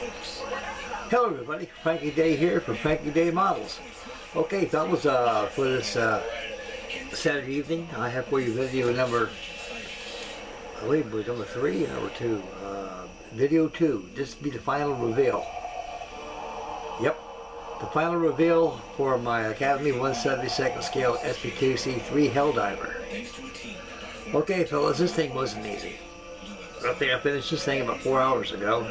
Hello everybody, Frankie Day here from Frankie Day Models. Okay, that was for this Saturday evening. I have for you video number, I believe it was number 3 or number 2. Video 2. This will be the final reveal. Yep, the final reveal for my Acedmy 1/72 scale SB2C-3 HELLDIVER. Okay fellas, this thing wasn't easy. I think I finished this thing about 4 hours ago.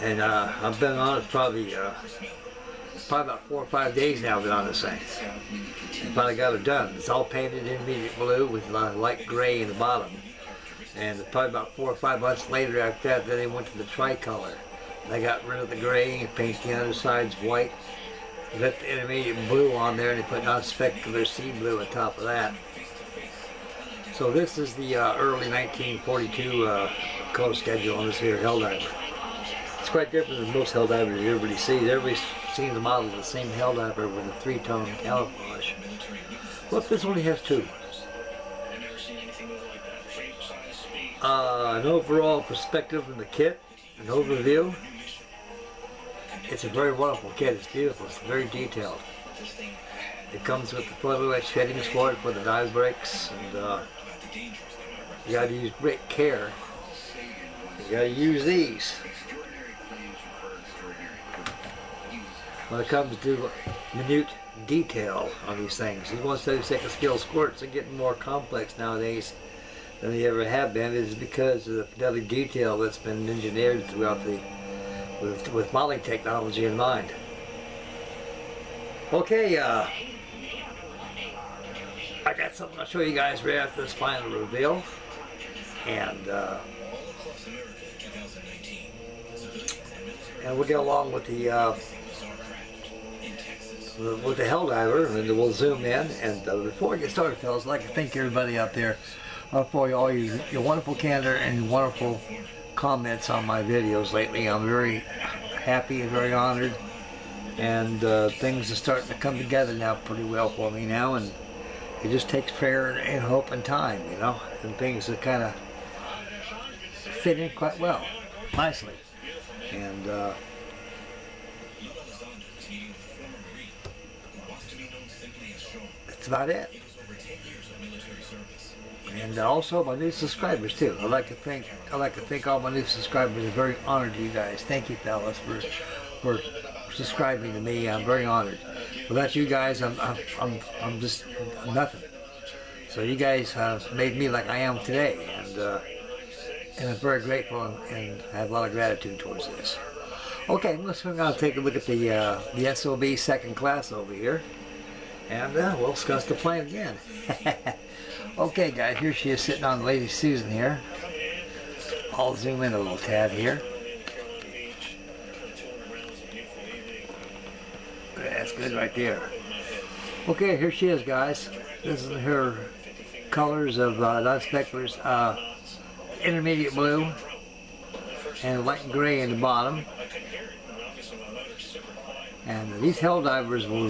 And I've been on it probably about 4 or 5 days now. I've been on this thing. I finally got it done. It's all painted intermediate blue with light gray in the bottom. And probably about 4 or 5 months later after that, then they went to the tricolor. They got rid of the gray and painted the other sides white. They left the intermediate blue on there and they put non-specular sea blue on top of that. So this is the early 1942 color schedule on this here HELLDIVER. It's quite different than most HELLDIVERs everybody sees. Everybody's seen the model of the same HELLDIVER with a 3-tone camouflage. Look, this only has 2. An overall perspective from the kit, an overview. It's a very wonderful kit. It's beautiful. It's very detailed. It comes with the photo etch fittings for it for the dive brakes, and you got to use great care. You got to use these. When it comes to minute detail on these things, these 1/72 scale squirts are getting more complex nowadays than they ever have been. It is because of the fidelity detail that's been engineered throughout the with modeling technology in mind. Okay, I got something I'll show you guys right after this final reveal, and we'll get along with the HELLDIVER, and we'll zoom in. And before we get started, fellas, I'd like to thank everybody out there for all your wonderful candor and wonderful comments on my videos lately. I'm very happy and very honored, and things are starting to come together now pretty well for me now, and it just takes prayer and hope and time, you know, and things that kind of fit in quite well, nicely. And that's about it. And also my new subscribers too. I'd like to thank all my new subscribers. I'm very honored to you guys. Thank you, fellas, for subscribing to me. I'm very honored. Without you guys, I'm just nothing. So you guys have made me like I am today, and I'm very grateful and have a lot of gratitude towards this. Okay, let's now take a look at the SOB second class over here, and we'll discuss the plane again. Okay, guys, here she is sitting on Lady Susan here. I'll zoom in a little tad here. That's good right there. Okay, here she is, guys. This is her colors of non-speculars, intermediate blue and light gray in the bottom. And these HELLDIVERs were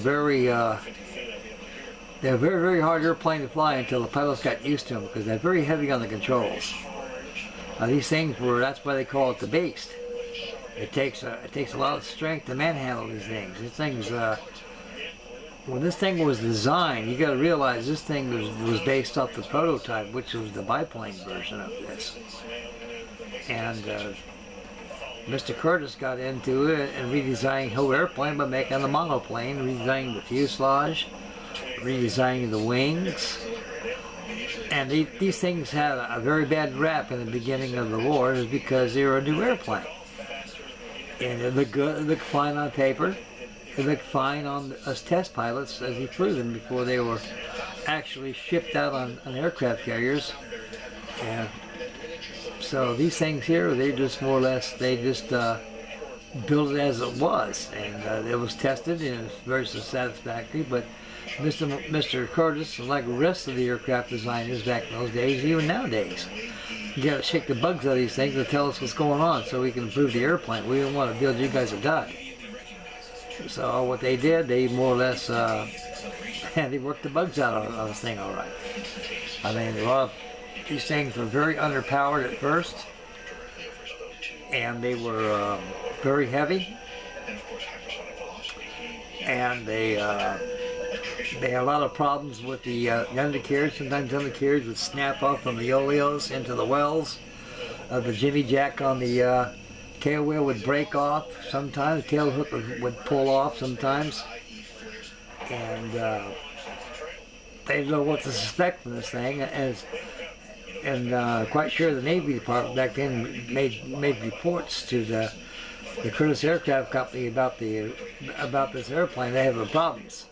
they're very, very hard airplane to fly until the pilots got used to them, because they're very heavy on the controls. These things that's why they call it the beast. It takes a lot of strength to manhandle these things. These things, when this thing was designed, you got to realize this thing was based off the prototype, which was the biplane version of this. And Mr. Curtis got into it and redesigned the whole airplane by making the monoplane, redesigning the fuselage, redesigning the wings. And these things had a very bad rap in the beginning of the war, is because they were a new airplane. And it looked good, it looked fine on paper, it looked fine on us test pilots as he flew them before they were actually shipped out on aircraft carriers. And so these things here, they just more or less, they just built it as it was, and it was tested and it was very satisfactory. But Mr. Curtis, like the rest of the aircraft designers back in those days, even nowadays, you got to shake the bugs out of these things to tell us what's going on so we can improve the airplane. We don't want to build you guys a dud. So what they did, they more or less, they worked the bugs out of this thing all right. I mean, these things were very underpowered at first, and they were very heavy, and they had a lot of problems with the undercarriage. Sometimes undercarriage would snap off from the oleos into the wells. The jimmy jack on the tail wheel would break off sometimes. The tail hook would pull off sometimes, and they didn't know what to suspect from this thing. And quite sure the Navy Department back then made reports to the Curtiss Aircraft Company about this airplane. They had problems.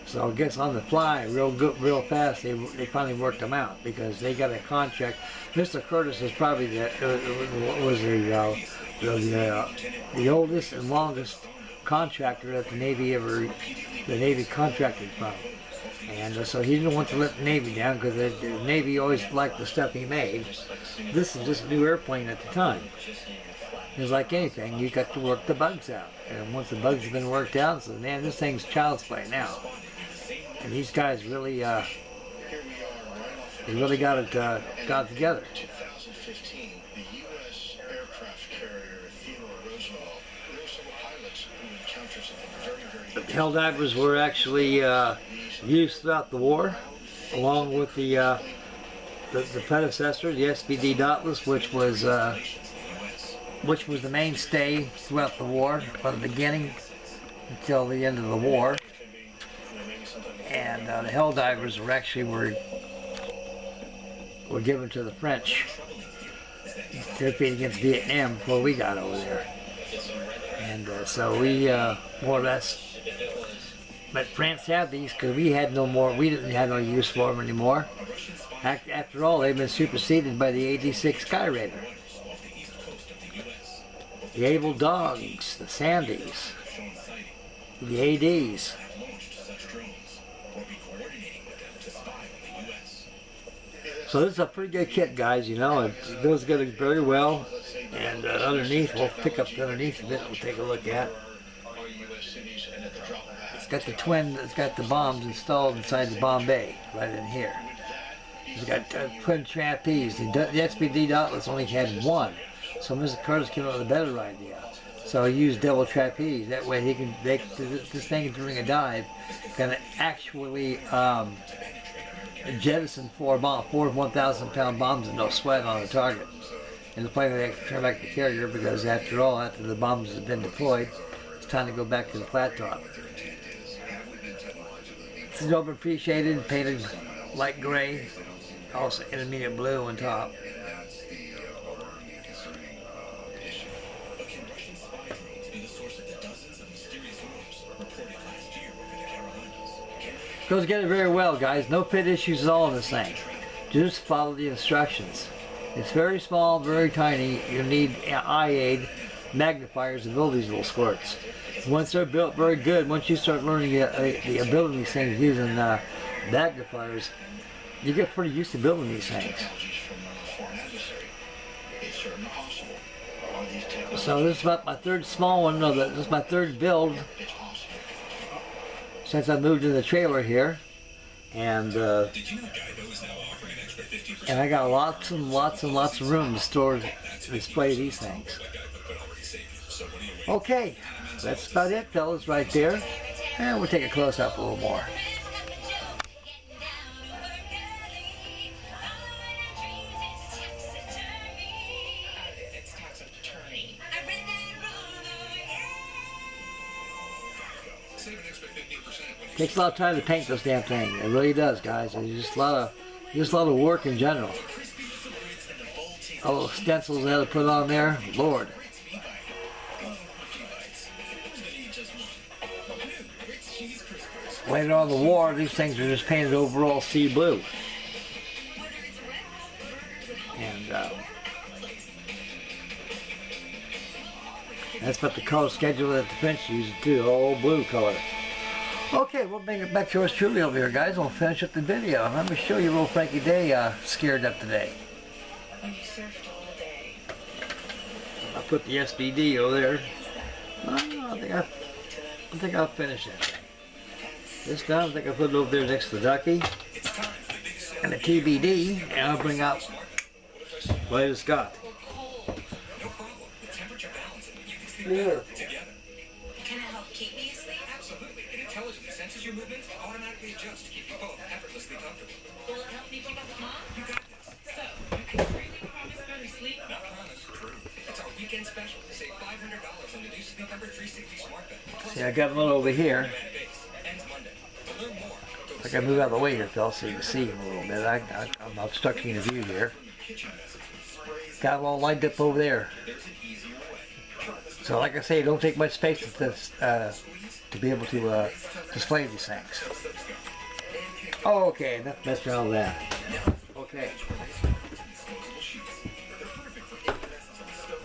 So I guess on the fly, real fast, they finally worked them out because they got a contract. Mr. Curtiss is probably the oldest and longest contractor that the Navy contracted from. And so he didn't want to let the Navy down because the Navy always liked the stuff he made. This is just a new airplane at the time. It's like anything, you got to work the bugs out. And once the bugs have been worked out, so man, this thing's child's play now. And these guys really, they really got it together. The Helldivers were actually used throughout the war, along with the predecessor, the SB2C-3, which was the mainstay throughout the war, from the beginning until the end of the war. And the Helldivers were given to the French to defeat against Vietnam before we got over there. And so we more or less. But France had these because we didn't have no use for them anymore. After all, they've been superseded by the 86 Skyraider. The Able Dogs, the Sandys, the ADs. So this is a pretty good kit, guys, you know. It goes together very well. And underneath, we'll pick up the underneath a bit, we'll take a look at. It's got the bombs installed inside the bomb bay, right in here. It's got twin trapeze. The SB2C-3 only had one, so Mr. Curtiss came up with a better idea. So he used double trapeze. That way this thing during a dive can actually jettison four 1,000-pound bombs and no sweat on the target. And the plane they turn back the carrier because after all, after the bombs have been deployed, it's time to go back to the flat top. This is overappreciated, painted light gray, also intermediate blue on top. Goes together very well, guys. No fit issues at all in this thing. Just follow the instructions. It's very small, very tiny. You need eye aid magnifiers to build these little squirts. Once they're built very good, once you start learning the ability of these things using magnifiers, you get pretty used to building these things. So this is about my third small one. No, this is my third build since I moved in the trailer here, and I got lots and lots and lots of room to store to display these things. Okay, that's about it, fellas, right there. And we'll take a close-up a little more. Takes a lot of time to paint this damn thing. It really does, guys. It's just a lot of work in general. All those stencils they had to put on there, Lord. Later on in the war, these things are just painted overall sea blue. And that's what the color schedule that the French used too, all blue color. Okay, we'll bring it back to us truly over here, guys. We'll finish up the video. Let me show you little Frankie Day scared up today. I'll put the SBD over there. I think I'll finish it. This time I think I'll put it over there next to the ducky and the TBD, and I'll bring out what I just got. Here. Can it help keep me asleep? Absolutely. It intelligently senses your movements and automatically adjusts to keep you both effortlessly comfortable. Will it help me pick up the mom? You got this. So, you can really promise better sleep? Not promise, true. It's our weekend special. Save $500 on the new Sleep Number 360 smart bed. See, I got one over here. I gotta move out of the way here, Phil, so you can see him a little bit. I'm obstructing the view here. Got them all lined up over there. So, like I say, it don't take much space to be able to display these things. Oh, okay, enough messing around with that. Okay.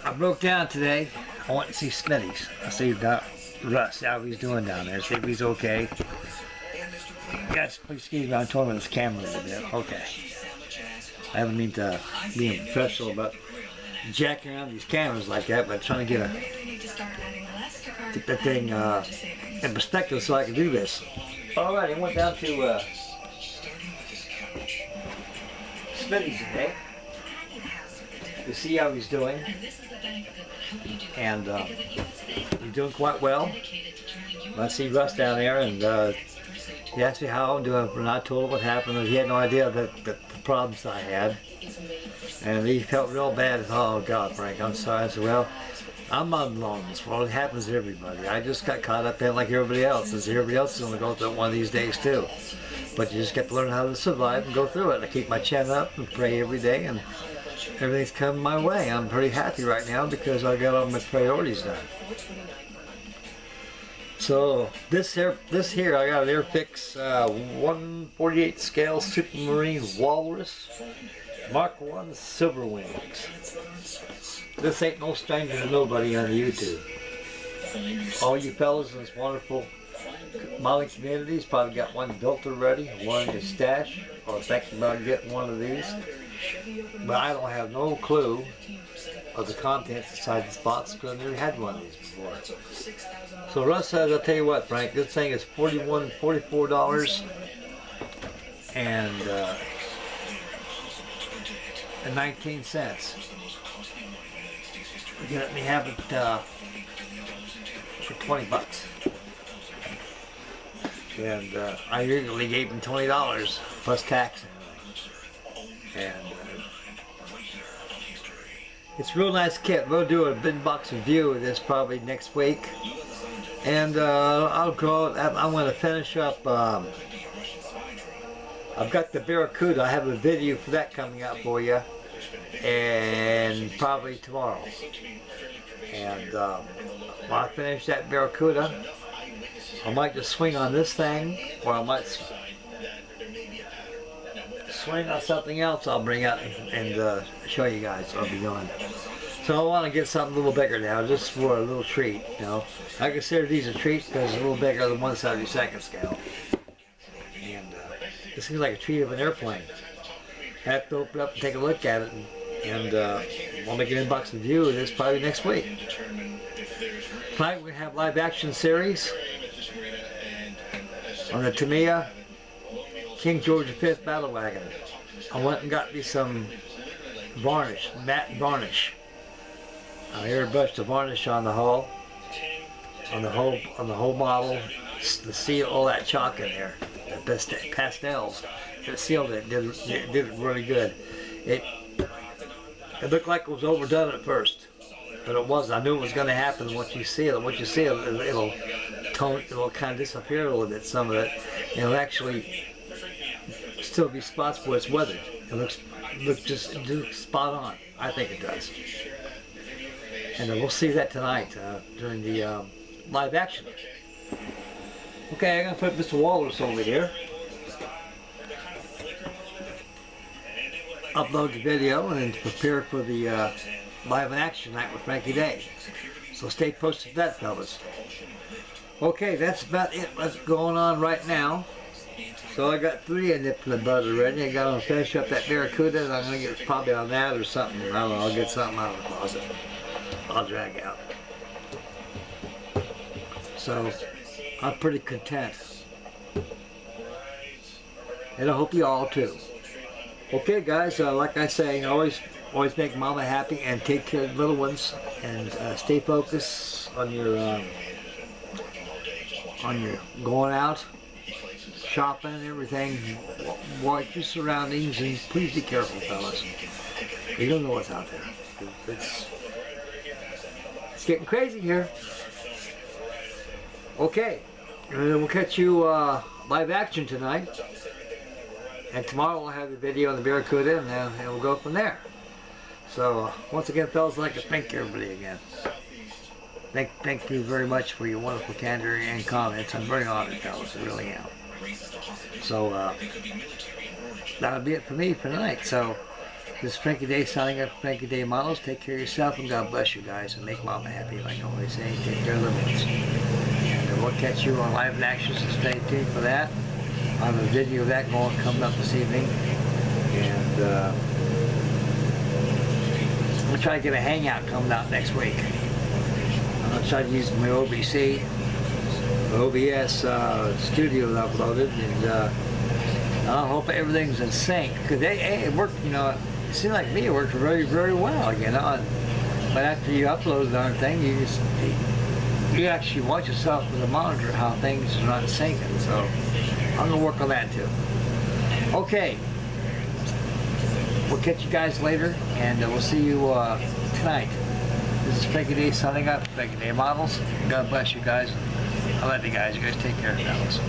I broke down today. I went to see Smitty's. I see Russ, how he's doing down there. See if he's okay. Guys, please excuse me, I'm talking with this camera a little bit. Okay. I haven't mean to be professional about jacking around these cameras like that, but trying to get that thing in perspective so I can do this. Alright, I went down to Smitty's today to see how he's doing, and he's doing quite well. I see Russ down there, and he asked me how I'm doing, and I told him what happened. He had no idea that the problems I had, and he felt real bad. Oh God, Frank, I'm sorry. I said, well, I'm not alone in this world. It happens to everybody. I just got caught up in it like everybody else. And everybody else is going to go through it one of these days too. But you just got to learn how to survive and go through it. I keep my chin up and pray every day, and everything's coming my way. I'm pretty happy right now because I got all my priorities done. So this here, I got an Airfix 148 scale Supermarine Walrus Mark 1 Silver Wings. This ain't no stranger to nobody on YouTube. All you fellas in this wonderful modeling communities probably got one built already, one in your stash, or thinking about getting one of these. But I don't have no clue of the contents inside this box because I never had one of these before. So Russ says, I'll tell you what, Frank, this thing is $44 and 19 cents. You let me have it for 20 bucks. And I usually gave him $20 plus tax and everything. And it's a real nice kit. We'll do a big box review of this probably next week. And I'm going to finish up. I've got the Barracuda. I have a video for that coming out for you, and probably tomorrow. And when I finish that Barracuda, I might just swing on this thing, or I might swing on something else I'll bring out and show you guys what I'll be doing. So I want to get something a little bigger now, just for a little treat, you know. I consider these a treat because it's a little bigger than 1/72 scale. And it seems like a treat of an airplane. I have to open it up and take a look at it, and we'll make an inbox review of this probably next week. Tonight we have live action series on the Tamiya King George V Battle Wagon. I went and got me some varnish, matte varnish. I airbrushed the varnish on the hull, on the whole model, the seal, all that chalk in there, the pastels. It sealed it. Did it really good. It looked like it was overdone at first, but it wasn't. I knew it was going to happen. Once you seal it, it'll kind of disappear a little bit, some of it, and it'll actually still be spots where it's weathered. It looks just spot on. I think it does. And we'll see that tonight during the live action. Okay, I'm going to put Mr. Walrus over here. Upload the video and prepare for the live action night with Frankie Day. So stay posted to that, fellas. Okay, that's about it. What's going on right now. So I got 3 in the bud already. I got to finish up that Barracuda, and I'm going to get probably on that or something. I don't know. I'll get something out of the closet. I'll drag out. So I'm pretty content. And I hope you all too. Okay, guys. Like I say, always make Mama happy and take care of the little ones and stay focused on your going out, shopping and everything. Watch your surroundings and please be careful, fellas. You don't know what's out there. It's getting crazy here. Okay, we'll catch you live action tonight, and tomorrow we'll have the video on the Barracuda, and we'll go from there. So once again, fellas, I'd like to thank everybody again. Thank you very much for your wonderful candor and comments. I'm very honored, fellas. I really am. So that'll be it for me for tonight. So this is Frankie Day signing up for Frankie Day Models. Take care of yourself, and God bless you guys, and make Mama happy, like I always say. Take care of the limits. And we'll catch you on live action, so stay tuned for that. I have a video of that coming up this evening. And we'll try to get a hangout coming out next week. I'll try to use my OBS studio that I uploaded, and I hope everything's in sync, because it worked, you know, it seemed like me, it worked very, very well, you know, but after you upload the darn thing, you actually watch yourself with a monitor how things are not syncing, so I'm going to work on that too. Okay, we'll catch you guys later, and we'll see you tonight. This is Frankie Day signing up, Frankie Day Models. God bless you guys. I love you guys. You guys take care, fellas.